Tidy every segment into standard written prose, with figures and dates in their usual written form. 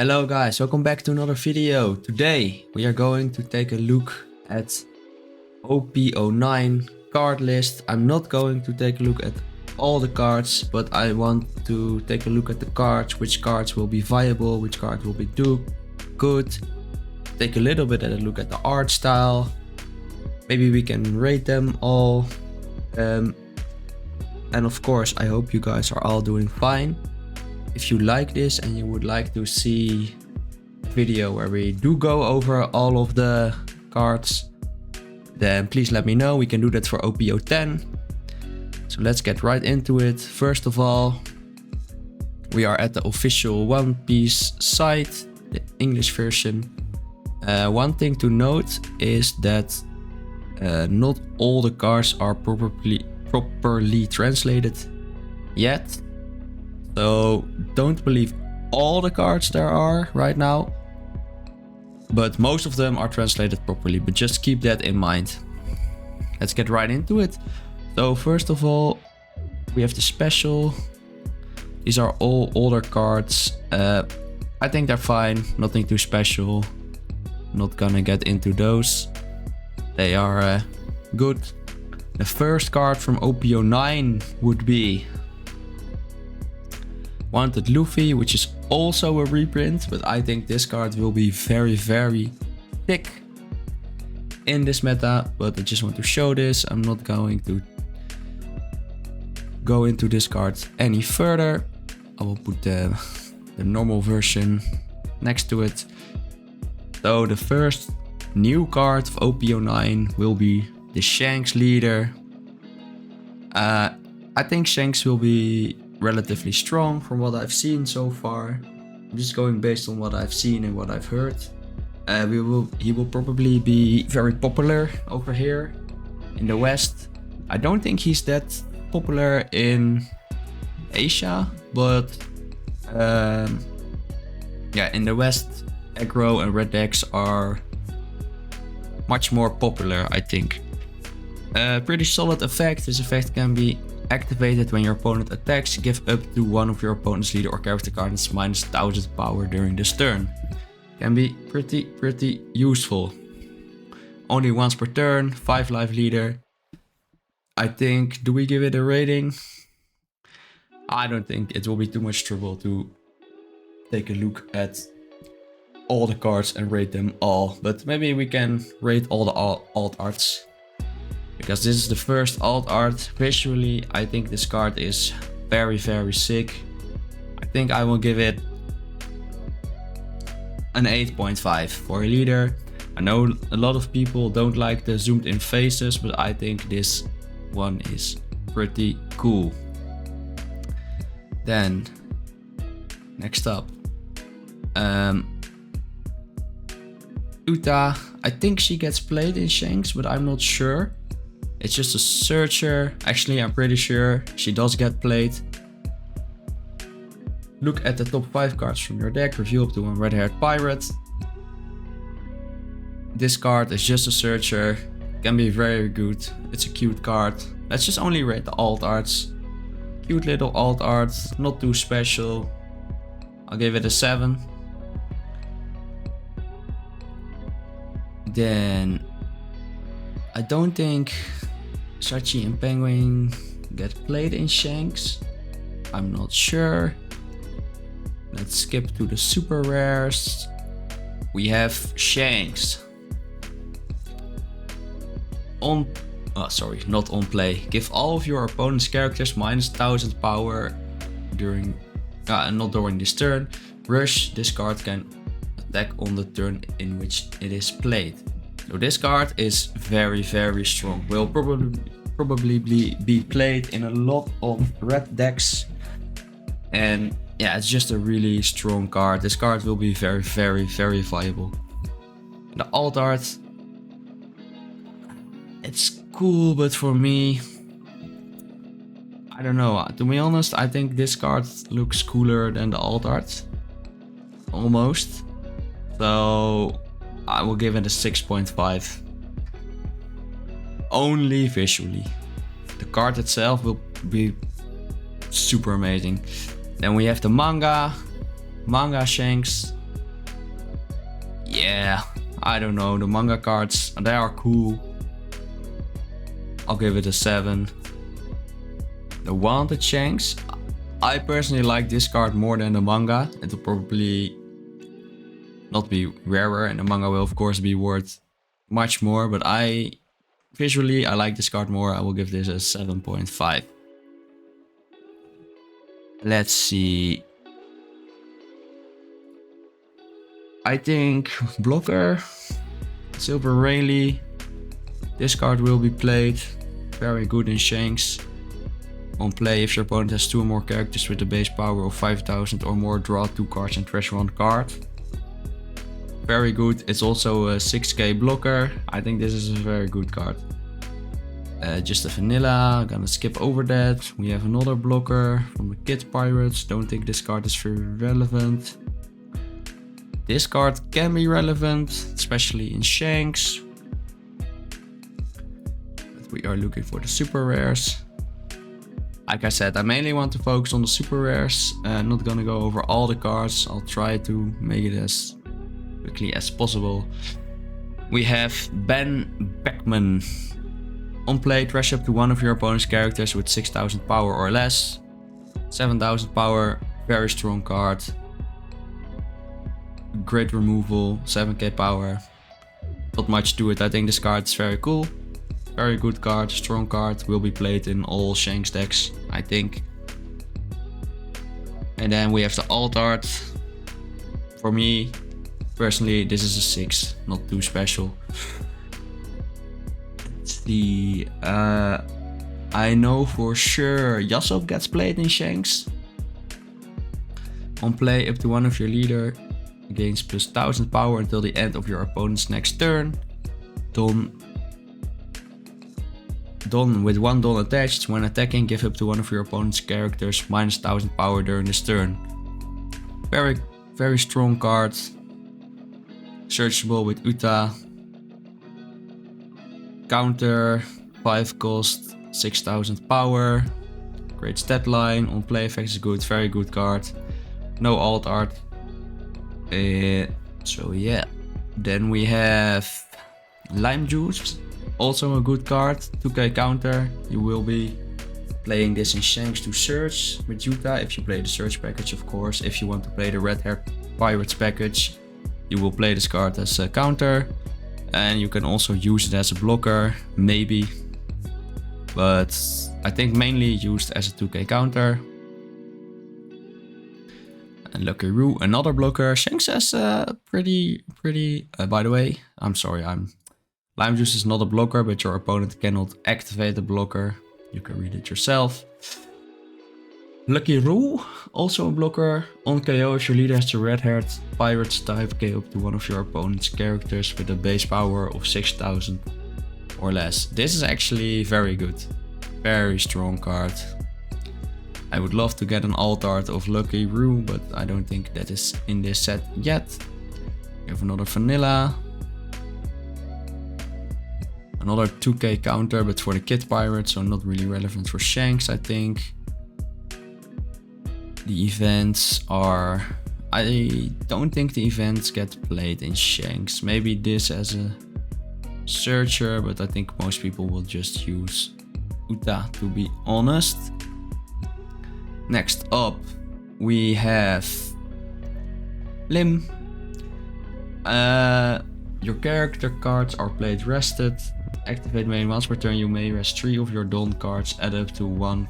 Hello guys, welcome back to another video. Today we are going to take a look at OP09 card list. I'm not going to take a look at all the cards, but I want to take a look at the cards, which cards will be viable, which cards will be good. Take a little bit at a look at the art style. Maybe we can rate them all. And of course, I hope you guys are all doing fine. If you like this and you would like to see a video where we do go over all of the cards, then please let me know. We can do that for OP010. So let's get right into it. First of all, we are at the official One Piece site, the English version. One thing to note is that not all the cards are properly translated yet. So don't believe all the cards there are right now, but most of them are translated properly, but just keep that in mind. Let's get right into it. So first of all, we have the special. These are all older cards. I think they're fine, nothing too special. Not gonna get into those. They are good. The first card from OP09 would be Wanted Luffy, which is also a reprint, but I think this card will be very thick in this meta, but I just want to show this. I'm not going to go into this card any further. I will put the normal version next to it. So the first new card of OP09 will be the Shanks leader. I think Shanks will be relatively strong from what I've seen so far. I'm just going based on what I've seen and what I've heard. He will probably be very popular over here in the West. I don't think he's that popular in Asia, but yeah, in the West, aggro and red decks are much more popular, I think. Pretty solid effect. This effect can be activated when your opponent attacks. Give up to one of your opponent's leader or character cards minus 1000 power during this turn. Can be pretty useful. Only once per turn, 5 life leader. I think, do we give it a rating? I don't think it will be too much trouble to take a look at all the cards and rate them all. But maybe we can rate all the alt arts, because this is the first alt art. Visually, I think this card is very sick. I think I will give it an 8.5 for a leader. I know a lot of people don't like the zoomed in faces, but I think this one is pretty cool. Then, next up, Uta. I think she gets played in Shanks, but I'm not sure. It's just a searcher. Actually, I'm pretty sure she does get played. Look at the top 5 cards from your deck. Reveal up to one red-haired pirate. This card is just a searcher. Can be very good. It's a cute card. Let's just only rate the alt arts. Cute little alt art. Not too special. I'll give it a 7. Then I don't think Sachi and Penguin get played in Shanks. I'm not sure. Let's skip to the super rares. We have Shanks. Not on play. Give all of your opponent's characters minus 1000 power during, not during this turn. Rush. This card can attack on the turn in which it is played. So this card is very strong. Will probably be played in a lot of red decks. And yeah, it's just a really strong card. This card will be very viable. The alt art, it's cool, but for me, I don't know. To be honest, I think this card looks cooler than the alt art. Almost. So I will give it a 6.5. Only visually. The card itself will be super amazing. Then we have the manga Shanks. Yeah, I don't know. The manga cards, they are cool. I'll give it a 7. The Wanted Shanks. I personally like this card more than the manga. It will probably not be rarer, and the manga will of course be worth much more, but visually I like this card more. I will give this a 7.5. Let's see. I think blocker, Silver Rayleigh. This card will be played. Very good in Shanks. On play, if your opponent has 2 or more characters with a base power of 5000 or more, draw 2 cards and trash 1 card. Very good. It's also a 6k blocker. I think this is a very good card. Just a vanilla. I'm gonna skip over that. We have another blocker from the Kid Pirates. Don't think this card is very relevant. This card can be relevant, especially in Shanks. But we are looking for the super rares. Like I said, I mainly want to focus on the super rares. Not gonna go over all the cards. I'll try to make it as quickly as possible. We have Ben Beckman. On play, trash up to one of your opponent's characters with 6000 power or less. 7000 power, very strong card. Great removal, 7k power. Not much to it. I think this card is very cool. Very good card, strong card, will be played in all Shanks decks, I think. And then we have the alt art. For me, personally, this is a 6, not too special. Let's see, I know for sure Yasop gets played in Shanks. On play, up to one of your leader gains plus 1000 power until the end of your opponent's next turn. Done with 1 Don attached. When attacking, give up to one of your opponent's characters minus 1000 power during this turn. Very strong card. Searchable with Uta. Counter, 5 cost, 6000 power. Great stat line. On play effect is good, very good card. No alt art. So yeah. Then we have Lime Juice. Also a good card, 2k counter. You will be playing this in Shanks to search with Yuta if you play the search package, of course. If you want to play the Red Hair Pirates package, you will play this card as a counter. And you can also use it as a blocker, maybe. But I think mainly used as a 2k counter. And Lucky Roo, another blocker. Shanks has pretty, by the way, I'm sorry, Lime Juice is not a blocker, but your opponent cannot activate the blocker. You can read it yourself. Lucky Roo, also a blocker. On KO, if your leader has the red-haired pirates type, KO up to one of your opponent's characters with a base power of 6000 or less. This is actually very good. Very strong card. I would love to get an alt art of Lucky Roo, but I don't think that is in this set yet. We have another vanilla. Another 2k counter, but for the Kid Pirates, so not really relevant for Shanks, I think. The events are... I don't think the events get played in Shanks. Maybe this as a searcher, but I think most people will just use Uta, to be honest. Next up, we have Lim. Your character cards are played rested. Activate main once per turn. You may rest 3 of your Don cards. Add up to 1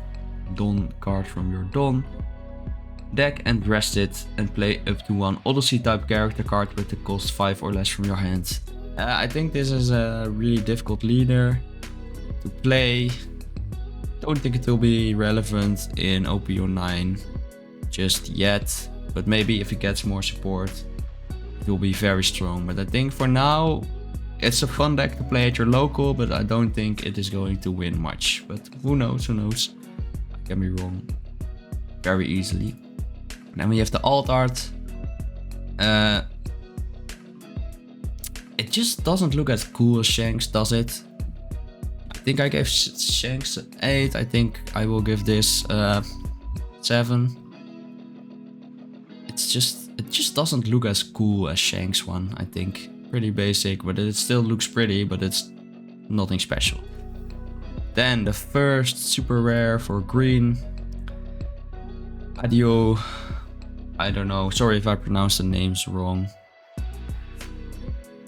Don card from your Don deck and rest it, and play up to 1 Odyssey type character card with the cost 5 or less from your hand. I think this is a really difficult leader to play. Don't think it will be relevant in OP09 just yet, but maybe if it gets more support, it will be very strong. But I think for now, it's a fun deck to play at your local, but I don't think it is going to win much. But who knows, who knows? I can be wrong very easily. And then we have the alt art. It just doesn't look as cool as Shanks, does it? I think I gave Shanks an 8. I think I will give this 7. it just doesn't look as cool as Shank's one, I think. Pretty basic, but it still looks pretty, but it's nothing special. Then the first super rare for green. Adio. I don't know, sorry if I pronounced the names wrong.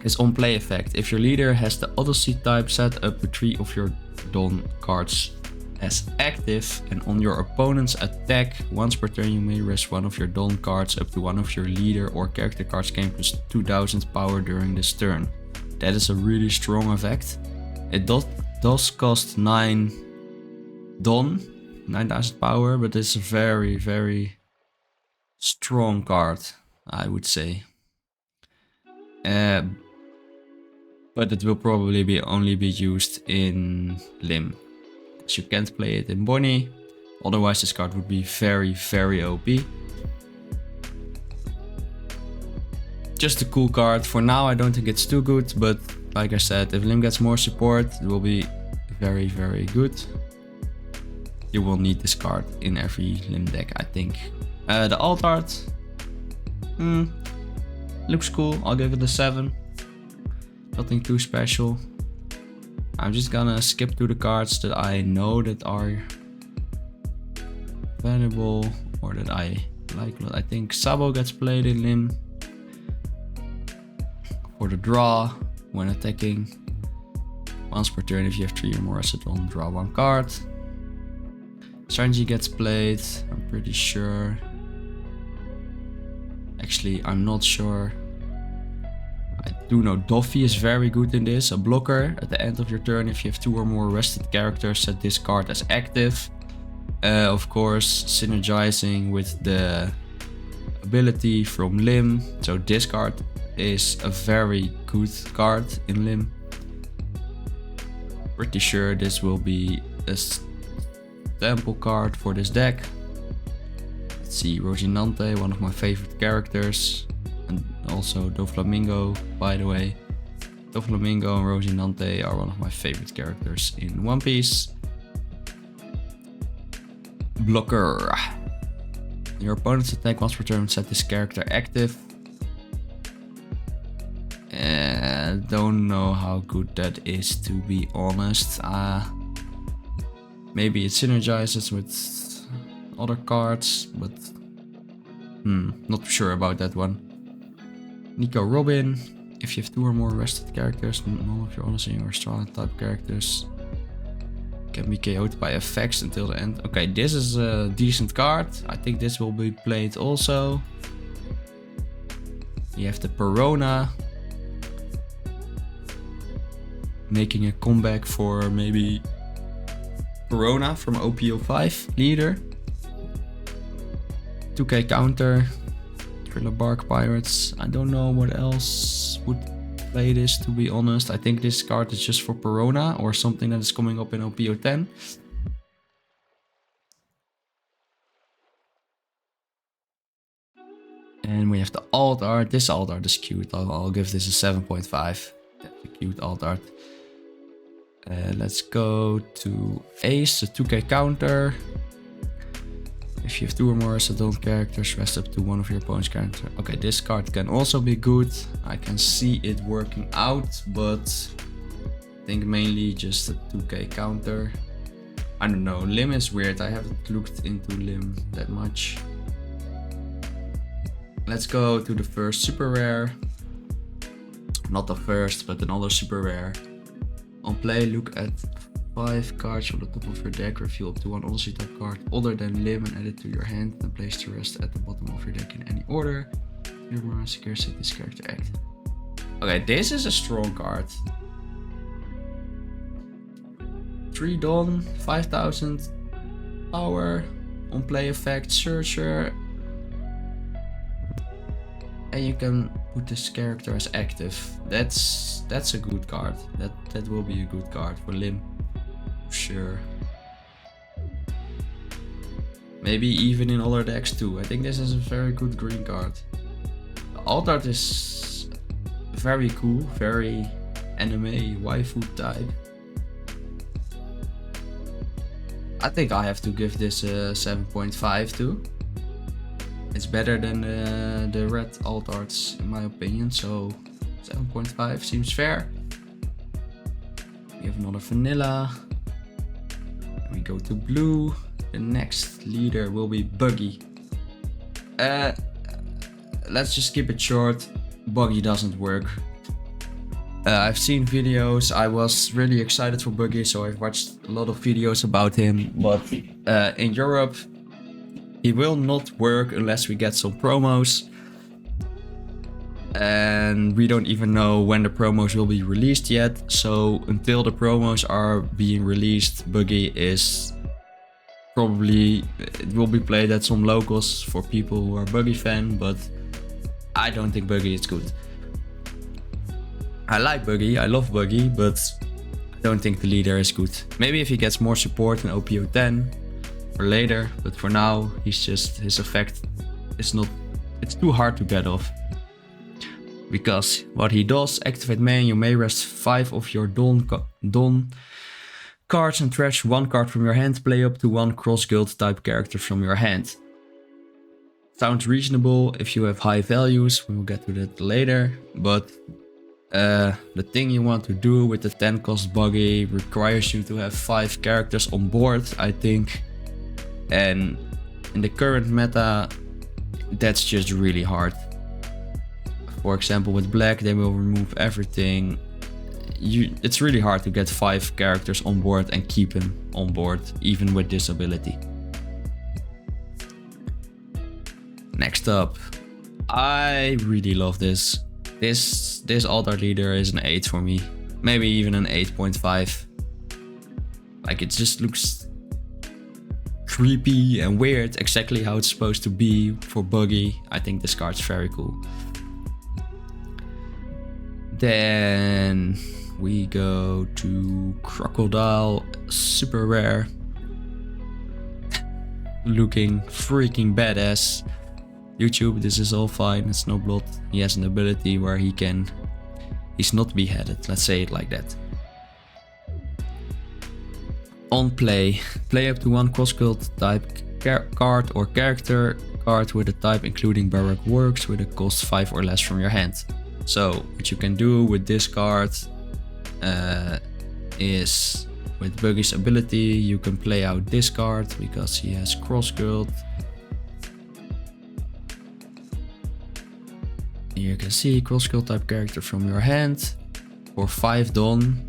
It's on play effect. If your leader has the Odyssey type set up to 3 of your Dawn cards as active, and on your opponent's attack once per turn you may rest one of your Dawn cards up to one of your leader or character cards gain plus 2000 power during this turn. That is a really strong effect. It does cost 9 Dawn, 9000 power, but it's a very, very strong card, I would say. But it will probably only be used in Lim, as you can't play it in Bonnie. Otherwise this card would be very, very OP. Just a cool card. For now I don't think it's too good, but like I said, if Lim gets more support, it will be very, very good. You will need this card in every Lim deck, I think. The alt art, looks cool. I'll give it a 7. Nothing too special. I'm just gonna skip to the cards that I know that are valuable or that I like. I think Sabo gets played in Lim for the draw when attacking. Once per turn, if you have 3 or more assets on, draw 1 card. Sanji gets played, I'm pretty sure. Actually, I'm not sure. I do know Doffy is very good in this. A blocker at the end of your turn. If you have 2 or more rested characters, set this card as active. Of course, synergizing with the ability from Lim. So this card is a very good card in Lim. Pretty sure this will be a sample card for this deck. Let's see, Rosinante, one of my favorite characters. And also Doflamingo, by the way. Doflamingo and Rosinante are one of my favorite characters in One Piece. Blocker. Your opponent's attack once per turn, set this character active. Don't know how good that is, to be honest. Maybe it synergizes with other cards, but not sure about that one. Nico Robin. If you have 2 or more rested characters, none of your Odyssey or Starlight type characters can be KO'd by effects until the end. Okay, this is a decent card. I think this will be played also. You have the Perona. Making a comeback for maybe Perona from OPO5 leader. 2k counter. Thriller Bark Pirates. I don't know what else would play this, to be honest. I think this card is just for Perona or something that is coming up in OPO10. And we have the alt art. This alt art is cute. I'll give this a 7.5. That's a cute alt art. Let's go to Ace, a 2k counter. If you have 2 or more Sadon characters, rest up to one of your opponent's characters. Okay, this card can also be good. I can see it working out, but I think mainly just a 2k counter. I don't know, Lim is weird. I haven't looked into Lim that much. Let's go to the first super rare. Not the first, but another super rare. On play, look at 5 cards from the top of your deck, reveal up to 1 Odyssey type card other than Lim and add it to your hand, and place the rest at the bottom of your deck in any order. Set this character active. Okay, this is a strong card. 3 Dawn, 5000 power, on play effect, Searcher. And you can put this character as active. That's a good card. That will be a good card for Lim. Sure. Maybe even in other decks too. I think this is a very good green card. The alt art is very cool, very anime waifu type. I think I have to give this a 7.5 too. It's better than the red alt arts in my opinion, so 7.5 seems fair. We have another vanilla. We go to blue. The next leader will be Buggy. Let's just keep it short. Buggy doesn't work. I've seen videos. I was really excited for Buggy, so I've watched a lot of videos about him. But in Europe, he will not work unless we get some promos. And we don't even know when the promos will be released yet. So until the promos are being released, Buggy is probably, it will be played at some locals for people who are Buggy fan, but I don't think Buggy is good. I like Buggy, I love Buggy, but I don't think the leader is good. Maybe if he gets more support in OPO 10 or later, but for now he's just, his effect is not, it's too hard to get off. Because what he does, activate main, you may rest 5 of your Dawn cards and trash 1 card from your hand, play up to 1 cross guild type character from your hand. Sounds reasonable if you have high values, we'll get to that later, but the thing you want to do with the 10 cost Buggy requires you to have 5 characters on board, I think. And in the current meta, that's just really hard. For example, with black, they will remove everything. It's really hard to get 5 characters on board and keep him on board, even with this ability. Next up, I really love this. This alt-art leader is an 8 for me. Maybe even an 8.5. Like, it just looks creepy and weird, exactly how it's supposed to be for Buggy. I think this card's very cool. Then we go to Crocodile, super rare. Looking freaking badass. YouTube, this is all fine, it's no blood. He has an ability where he's not beheaded, let's say it like that. On play, play up to 1 cross guild type card or character card with a type including Baroque Works with a cost 5 or less from your hand. So what you can do with this card is with Buggy's ability you can play out this card because he has cross guild. You can see cross guild type character from your hand for 5 Dawn.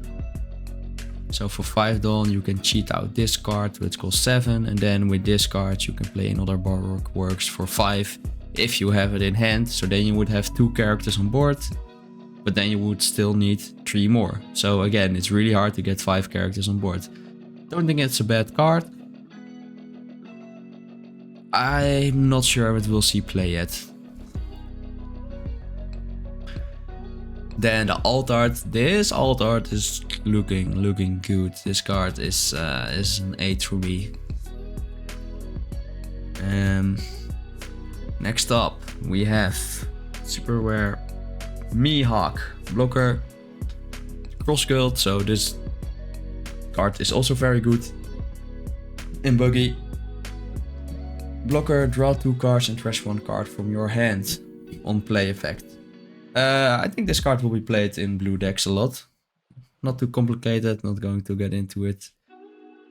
So for 5 Dawn you can cheat out this card which costs 7, and then with this card you can play another Baroque Works for 5 if you have it in hand. So then you would have 2 characters on board, but then you would still need 3 more. So again, it's really hard to get 5 characters on board. Don't think it's a bad card. I'm not sure if it will see play yet. Then the alt art. This alt art is looking good. This card is an 8 for me. Next up we have super rare Mihawk blocker cross guild. So this card is also very good in Buggy. Blocker, draw 2 cards and trash 1 card from your hand on play effect. I think this card will be played in blue decks a lot. Not too complicated, not going to get into it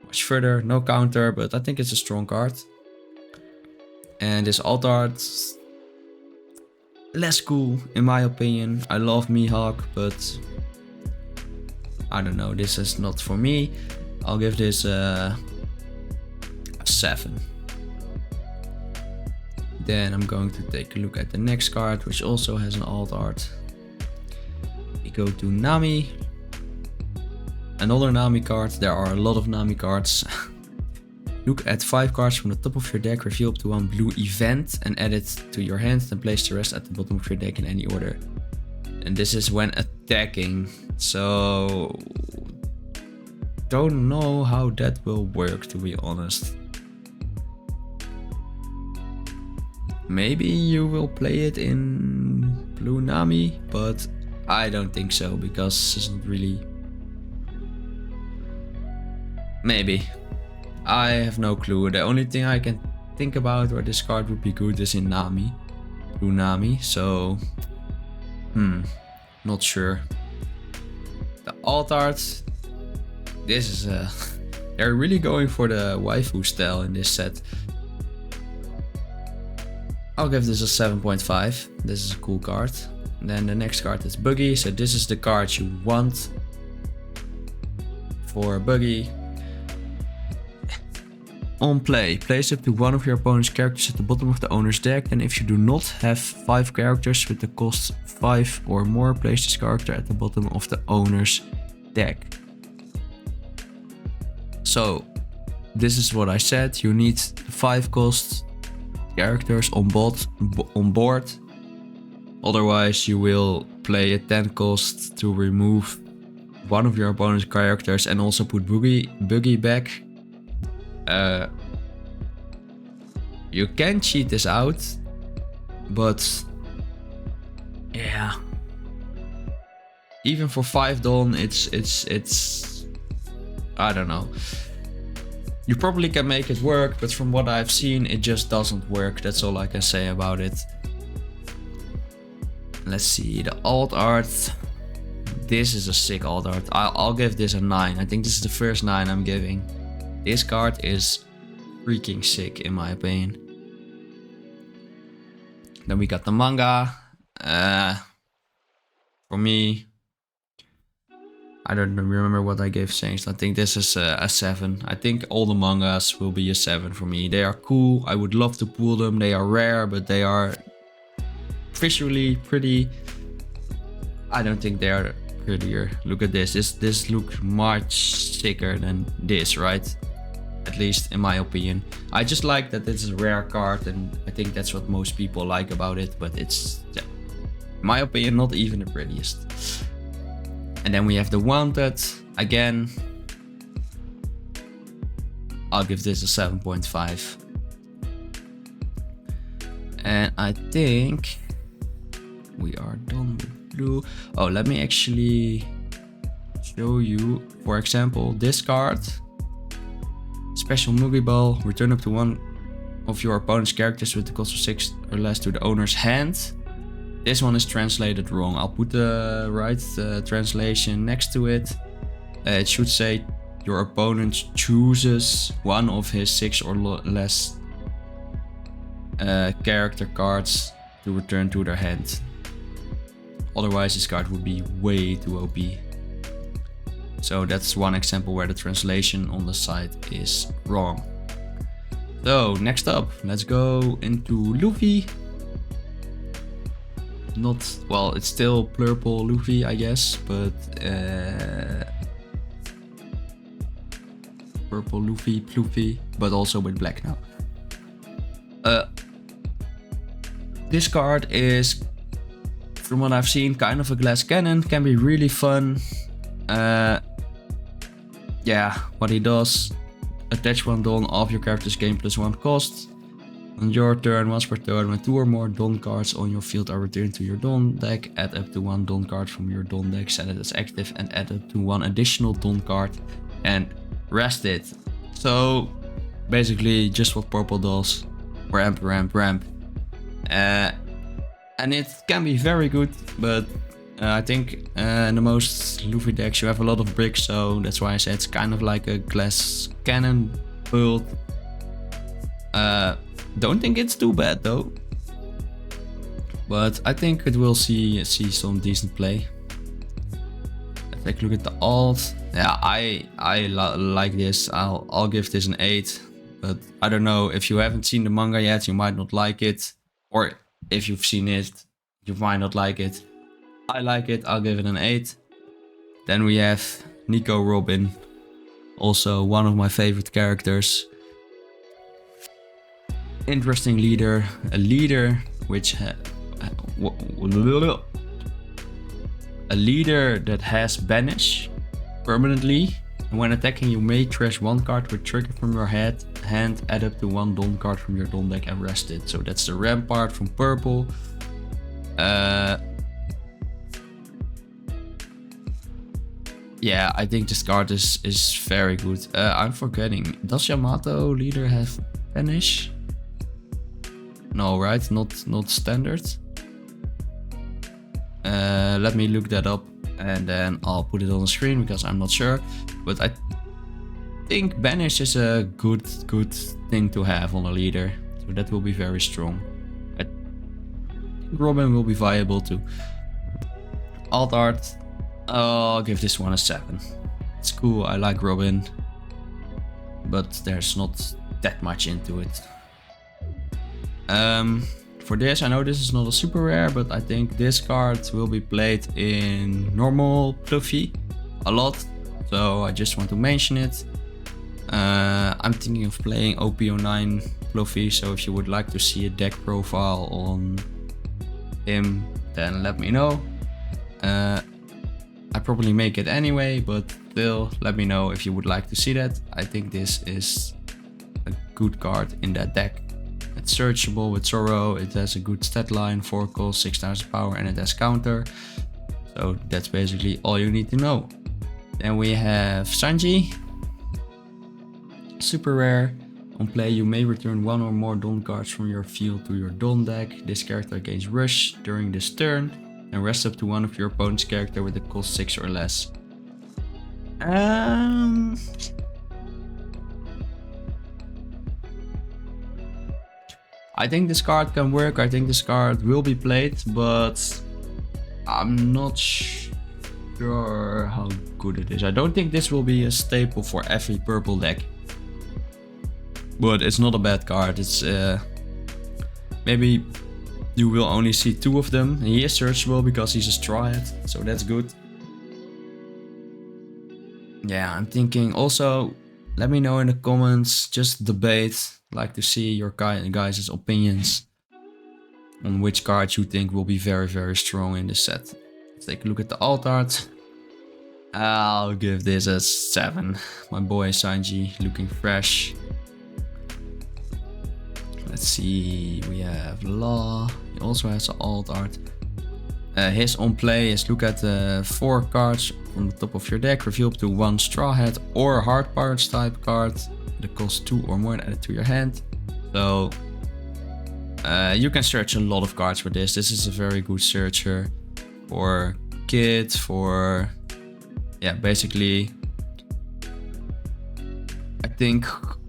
much further. No counter, but I think it's a strong card. And this alt art, less cool in my opinion. I love Mihawk, but I don't know, this is not for me. I'll give this a 7. Then I'm going to take a look at the next card, which also has an alt art. We go to Nami. Another Nami card. There are a lot of Nami cards. Look at 5 cards from the top of your deck, reveal up to 1 blue event and add it to your hand, then place the rest at the bottom of your deck in any order. And this is when attacking, so don't know how that will work, to be honest. Maybe you will play it in blue Nami, but I don't think so, because it's not really... Maybe. I have no clue. The only thing I can think about where this card would be good is in Nami. Through Nami, so... not sure. The alt art. This is they're really going for the waifu style in this set. I'll give this a 7.5. This is a cool card. And then the next card is Buggy. So this is the card you want for Buggy. On play, place up to one of your opponent's characters at the bottom of the owner's deck, and if you do not have 5 characters with the cost 5 or more, place this character at the bottom of the owner's deck. So, this is what I said, you need 5 cost characters on board, otherwise you will play a 10 cost to remove one of your opponent's characters and also put Buggy back. You can cheat this out, but yeah, even for 5 Don, it's I don't know. You probably can make it work, but from what I've seen, it just doesn't work. That's all I can say about it. Let's see the alt art. This is a sick alt art. I'll give this a 9. I think this is the first 9 I'm giving. This card is freaking sick in my opinion. Then we got the manga. For me, I don't remember what I gave Saints. I think this is a 7. I think all the mangas will be a 7 for me. They are cool. I would love to pull them. They are rare, but they are visually pretty. I don't think they are prettier. Look at this. This looks much sicker than this, right? At least in my opinion. I just like that it's a rare card, and I think that's what most people like about it, but it's, yeah, in my opinion, not even the prettiest. And then we have the Wanted. Again, I'll give this a 7.5. And I think we are done with blue. Oh, let me actually show you, for example, this card. Special Mugi Ball, return up to one of your opponent's characters with the cost of 6 or less to the owner's hand. This one is translated wrong. I'll put the right translation next to it. It should say your opponent chooses one of his 6 or less character cards to return to their hand. Otherwise this card would be way too OP. So that's one example where the translation on the site is wrong. So next up, let's go into Luffy. Not, well, it's still purple Luffy, I guess, but purple Luffy, but also with black now. This card is, from what I've seen, kind of a glass cannon, can be really fun. Yeah, what he does, attach one Don of your character's game plus 1 cost. On your turn, once per turn, when 2 or more Don cards on your field are returned to your Don deck, add up to 1 Don card from your Don deck, set it as active, and add up to 1 additional Don card and rest it. So basically just what purple does. Ramp. And it can be very good, but I think in the most Luffy decks you have a lot of bricks, so that's why I said it's kind of like a glass cannon build. Don't think it's too bad though, but I think it will see some decent play. Let's take a look at the alt. Yeah, I like this. I'll give this an 8, but I don't know, if you haven't seen the manga yet, you might not like it, or if you've seen it, you might not like it. I like it, I'll give it an 8. Then we have Nico Robin, also one of my favorite characters. Interesting leader, a leader which a leader that has banish permanently, and when attacking you may trash 1 card with trigger from your hand, add up to 1 Don card from your Don deck and rest it. So that's the Rampart from purple. Yeah, I think this card is very good. I'm forgetting, does Yamato leader have banish? No, right? Not standard. Let me look that up and then I'll put it on the screen because I'm not sure. But I think banish is a good thing to have on a leader. So that will be very strong. I think Robin will be viable too. Alt art, I'll give this one a 7. It's cool, I like Robin. But there's not that much into it. For this, I know this is not a super rare, but I think this card will be played in normal Fluffy a lot. So I just want to mention it. I'm thinking of playing OP09 Fluffy, so if you would like to see a deck profile on him, then let me know. I probably make it anyway, but still let me know if you would like to see that. I think this is a good card in that deck. It's searchable with Sorrow, it has a good stat line, 4 cost, 6000 power, and it has counter. So that's basically all you need to know. Then we have Sanji. Super rare. On play you may return 1 or more Dawn cards from your field to your Dawn deck. This character gains Rush during this turn and rest up to one of your opponent's character with a cost 6 or less. I think this card can work, I think this card will be played, but I'm not sure how good it is. I don't think this will be a staple for every purple deck. But it's not a bad card, it's maybe you will only see 2 of them. He is searchable because he's a Strahd, so that's good. Yeah, I'm thinking also, let me know in the comments, just debate. Like to see your guys' opinions on which cards you think will be very strong in this set. Let's take a look at the alt art. I'll give this a 7. My boy Sanji looking fresh. Let's see, we have Law. He also has an alt art. His on play is look at the 4 cards from the top of your deck, reveal up to 1 Straw Hat or Hard Pirates type card. That costs 2 or more and add it to your hand. So you can search a lot of cards for this. This is a very good searcher for kids, for basically I think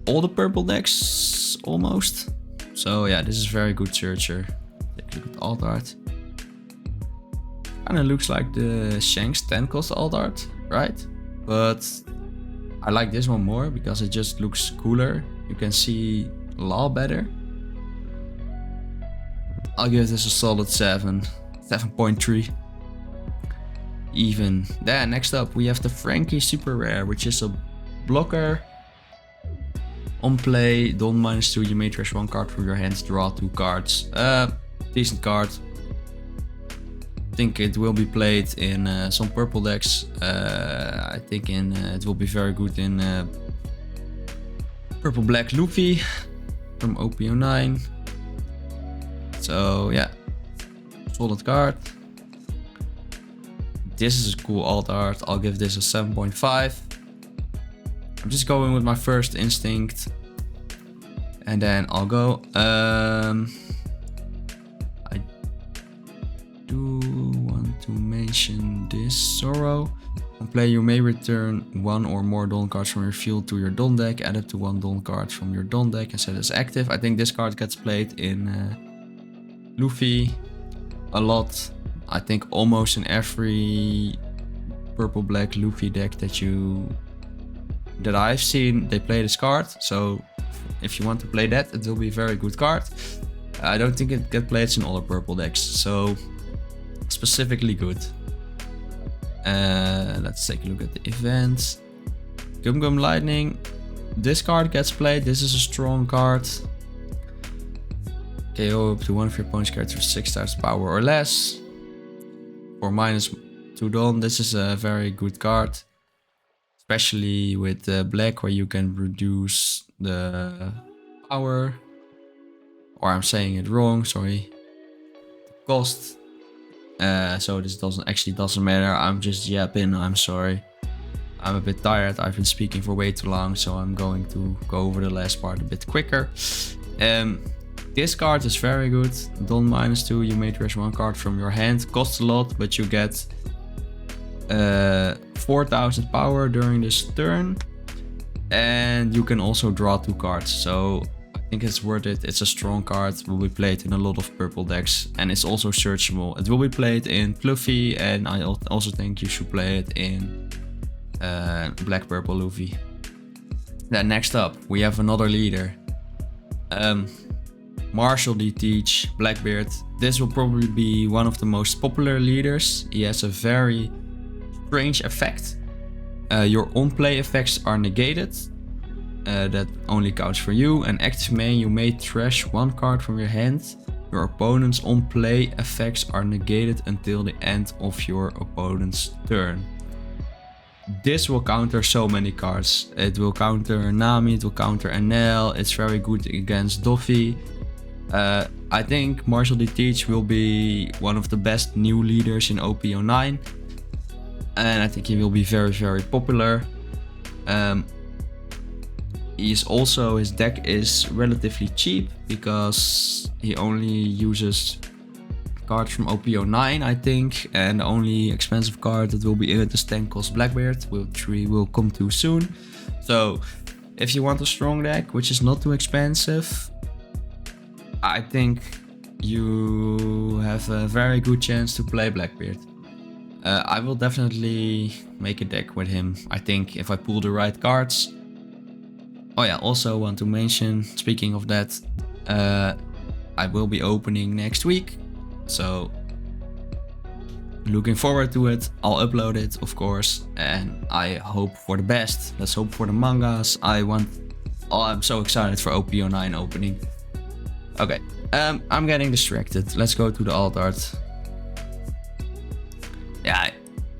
all the purple decks almost. So yeah, this is a very good searcher. Take a look at the alt art. Kinda looks like the Shanks 10 cost alt art, right? But I like this one more because it just looks cooler. You can see Law better. I'll give this a solid 7. 7.3. Even. Then next up we have the Frankie Super Rare, which is a blocker. On play, Dawn -2, you may trash 1 card from your hands, draw 2 cards. Decent card. I think it will be played in some purple decks. I think it will be very good in purple black Luffy from OP09. So yeah, solid card. This is a cool alt art. I'll give this a 7.5. I'm just going with my first instinct, and then I'll go. I do want to mention this Sorrow. On play, you may return 1 or more Dawn cards from your field to your Dawn deck, add it to 1 Dawn card from your Dawn deck and set it as active. I think this card gets played in Luffy a lot. I think almost in every purple black Luffy deck that I've seen, they play this card. So if you want to play that, it will be a very good card. I don't think it gets played in all the purple decks, so specifically good. Let's take a look at the events. Gum Gum Lightning. This card gets played. This is a strong card. KO up to 1 of your opponent's characters with 6,000 power or less. For -2 Dawn, this is a very good card. Especially with black, where you can reduce the power. Or I'm saying it wrong, sorry. The cost. So this doesn't matter. I'm just yapping, I'm sorry. I'm a bit tired, I've been speaking for way too long, so I'm going to go over the last part a bit quicker. This card is very good. Don -2, you may trash 1 card from your hand. Costs a lot, but you get 4000 power during this turn. And you can also draw 2 cards. So I think it's worth it. It's a strong card. Will be played in a lot of purple decks. And it's also searchable. It will be played in Fluffy. And I also think you should play it in Black Purple Luffy. Then next up, we have another leader. Marshall D. Teach, Blackbeard. This will probably be one of the most popular leaders. He has a very strange effect. Your on-play effects are negated. That only counts for you. And active main, you may trash 1 card from your hand. Your opponent's on-play effects are negated until the end of your opponent's turn. This will counter so many cards. It will counter Nami, it will counter Enel. It's very good against Doffy. I think Marshall D. Teach will be one of the best new leaders in OP09. And I think he will be very, very popular. His deck is relatively cheap because he only uses cards from OP09, I think, and the only expensive card that will be in it is Stanko's Blackbeard, which we will come to soon. So if you want a strong deck, which is not too expensive, I think you have a very good chance to play Blackbeard. I will definitely make a deck with him, I think, if I pull the right cards. Oh yeah, also want to mention, speaking of that, I will be opening next week. So looking forward to it. I'll upload it, of course, and I hope for the best. Let's hope for the mangas. I'm so excited for OP09 opening. Okay, I'm getting distracted. Let's go to the alt art. Yeah,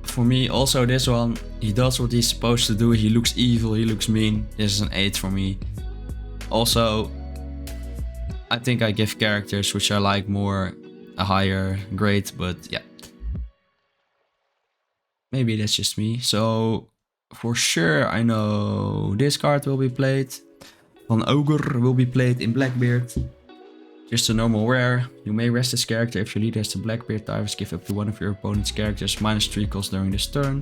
for me also this one, he does what he's supposed to do. He looks evil, he looks mean. This is an 8 for me. Also, I think I give characters which I like more a higher grade, but yeah. Maybe that's just me. So for sure I know this card will be played. Van Ogre will be played in Blackbeard. Just a normal rare. You may rest this character if your leader has the Blackbeard types. Give up to one of your opponent's characters -3 cost during this turn.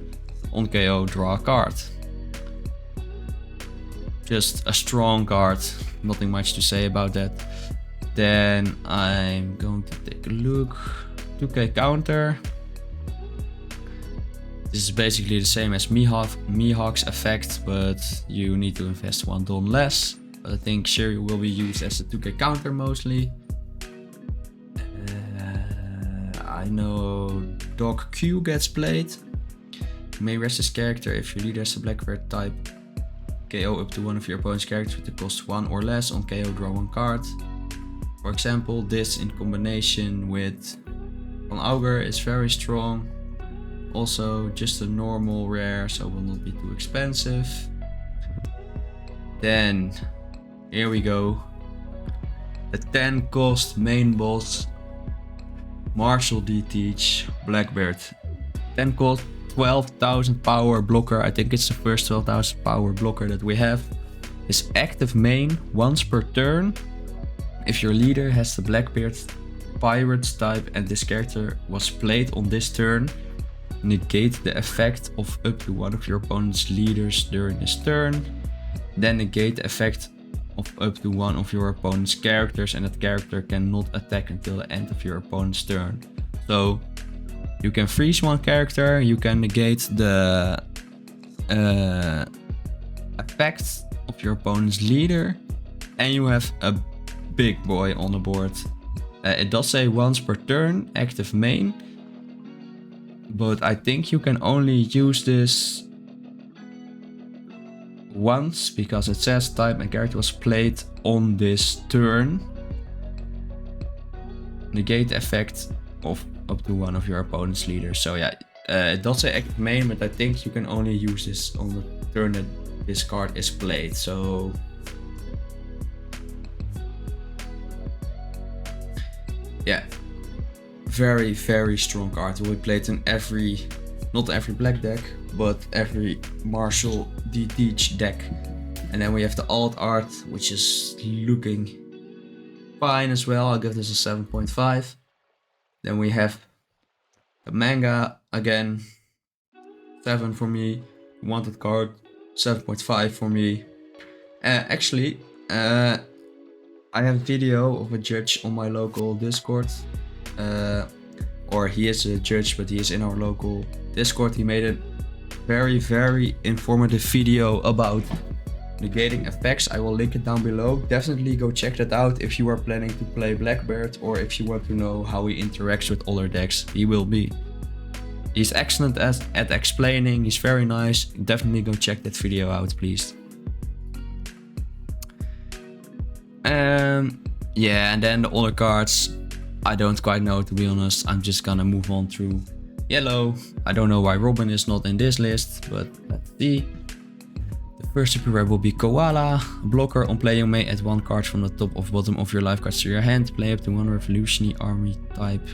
On KO, draw a card. Just a strong card. Nothing much to say about that. Then I'm going to take a look. 2k counter. This is basically the same as Mihawk's effect, but you need to invest 1 Don less. But I think Shiryu will be used as a 2k counter mostly. I know Dog Q gets played. You may rest this character if your leader has a Blackbeard type. KO up to one of your opponent's characters with the cost 1 or less. On KO, draw 1 card. For example, this in combination with Van Augur is very strong. Also just a normal rare, so will not be too expensive. Then here we go. The 10 cost main boss, Marshall D. Teach, Blackbeard. 10 cost, 12,000 power blocker. I think it's the first 12,000 power blocker that we have. His active main once per turn. If your leader has the Blackbeard Pirates type and this character was played on this turn, negate the effect of up to one of your opponent's leaders during this turn. Then negate the effect of up to one of your opponent's characters, and that character cannot attack until the end of your opponent's turn. So you can freeze one character, you can negate the effect of your opponent's leader, and you have a big boy on the board. It does say once per turn, active main, but I think you can only use this once because it says type and character was played on this turn. Negate the effect of up to one of your opponent's leaders. So yeah, it does say active main, but I think you can only use this on the turn that this card is played. So yeah, very, very strong card. Will be played in not every black deck, but every Marshall D. Teach deck. And then we have the alt art, which is looking fine as well. I'll give this a 7.5. Then we have a manga again, 7 for me. Wanted card, 7.5 for me. Actually, I have a video of a judge on my local Discord. Or he is a judge, but he is in our local Discord. He made a very, very informative video about negating effects. I will link it down below. Definitely go check that out if you are planning to play Blackbeard or if you want to know how he interacts with other decks. He will be. He's excellent at explaining. He's very nice. Definitely go check that video out, please. Yeah, and then the other cards, I don't quite know, to be honest. I'm just gonna move on through yellow. I don't know why Robin is not in this list, but let's see. The first super rare will be Koala. Blocker. On play, you may add 1 card from the top or bottom of your life cards to your hand. Play up to 1 Revolutionary Army type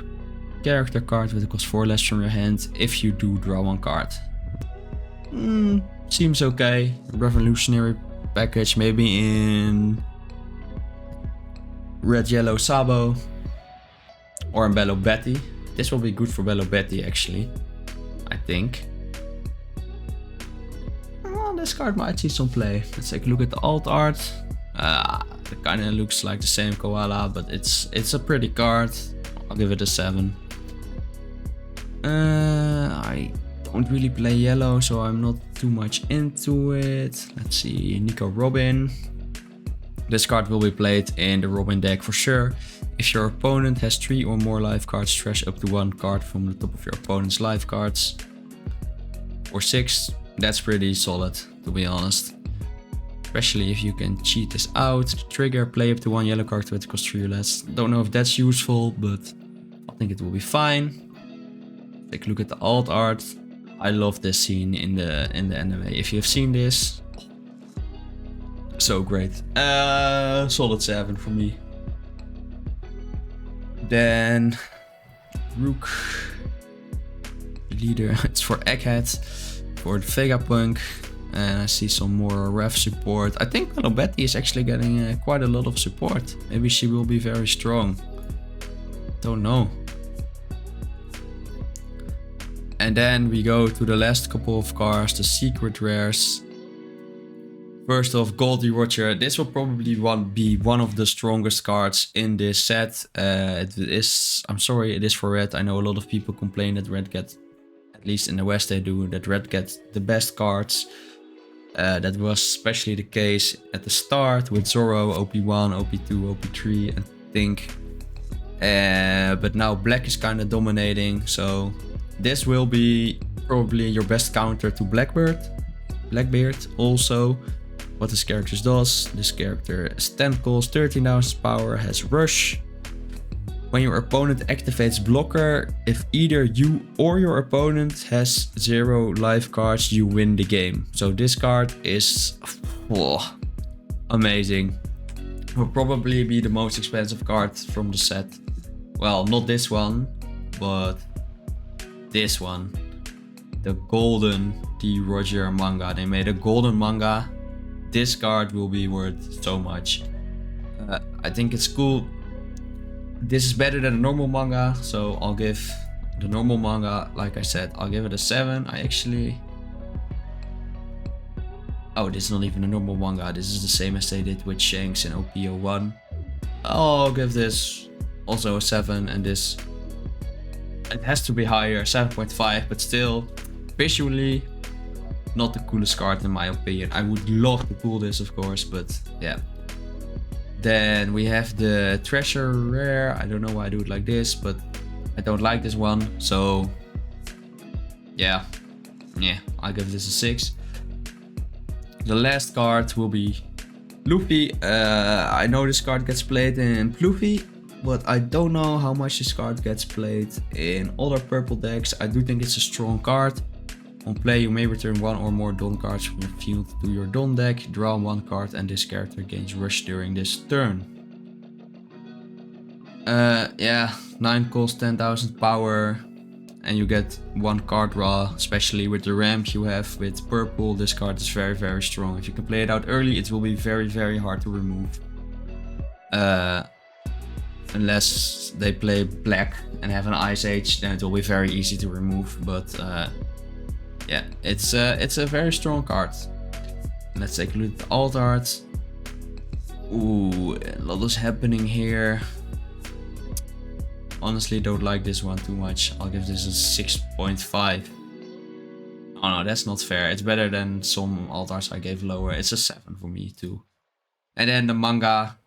character card with a cost 4 less from your hand. If you do, draw 1 card. Seems okay. Revolutionary package, maybe in Red Yellow Sabo or in Bello Betty. This will be good for Bello Betty actually, I think. Well, this card might see some play. Let's take a look at the alt art. It kind of looks like the same Koala, but it's a pretty card. I'll give it a 7. I don't really play yellow, so I'm not too much into it. Let's see, Nico Robin. This card will be played in the Robin deck for sure. If your opponent has 3 or more life cards, trash up to 1 card from the top of your opponent's life cards. Or 6, that's pretty solid, to be honest. Especially if you can cheat this out. Trigger, play up to 1 yellow card with cost 3 or less. Don't know if that's useful, but I think it will be fine. Take a look at the alt art. I love this scene in the anime. If you have seen this, so great. Solid 7 for me. Then Rook leader. It's for Egghead, for the Vegapunk. And I see some more ref support. I think Bello Betty is actually getting quite a lot of support. Maybe she will be very strong. Don't know. And then we go to the last couple of cards, the secret rares. First off, Goldie Roger. This will probably be one of the strongest cards in this set. I'm sorry, it is for red. I know a lot of people complain that red get, at least in the West they do, that red gets the best cards. That was especially the case at the start with Zoro, OP1, OP2, OP3, I think. But now black is kind of dominating, so this will be probably your best counter to Blackbeard. Also, what this character does. This character is 10 calls, 13,000 power, has rush. When your opponent activates blocker, if either you or your opponent has 0 life cards, you win the game. So this card is amazing. Will probably be the most expensive card from the set. Well, not this one, but this one. The golden D. Roger manga. They made a golden manga. This card will be worth so much. I think it's cool. This is better than a normal manga, so I'll give the normal manga, like I said, I'll give it a 7. Oh, this is not even a normal manga. This is the same as they did with Shanks in OP01. I'll give this also a 7, and this, it has to be higher, 7.5, but still, visually, not the coolest card in my opinion. I would love to pull this, of course, but yeah. Then we have the treasure rare. I don't know why I do it like this, but I don't like this one. So yeah, I'll give this a 6. The last card will be Luffy. I know this card gets played in Luffy, but I don't know how much this card gets played in other purple decks. I do think it's a strong card. On play, you may return 1 or more Don cards from your field to your Don deck, draw 1 card, and this character gains rush during this turn. Yeah, 9 calls, 10,000 power, and you get 1 card draw, especially with the ramp you have with purple. This card is very, very strong. If you can play it out early, it will be very, very hard to remove. Unless they play black and have an Ice Age, then it will be very easy to remove. But yeah, it's a very strong card. Let's take a look at the alt art. Ooh, a lot is happening here. Honestly, don't like this one too much. I'll give this a 6.5. Oh no, that's not fair. It's better than some alt arts I gave lower. It's a 7 for me too. And then the manga,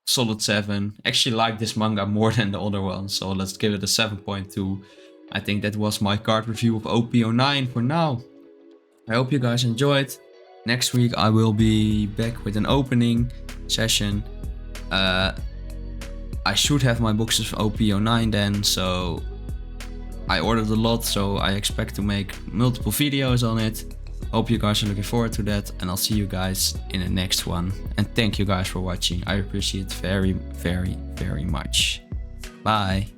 solid 7. Actually like this manga more than the other one, so let's give it a 7.2. I think that was my card review of OP09 for now. I hope you guys enjoyed. Next week I will be back with an opening session. I should have my boxes of OP09 then, so I ordered a lot, so I expect to make multiple videos on it. Hope you guys are looking forward to that, and I'll see you guys in the next one. And thank you guys for watching. I appreciate it very, very, very much. Bye.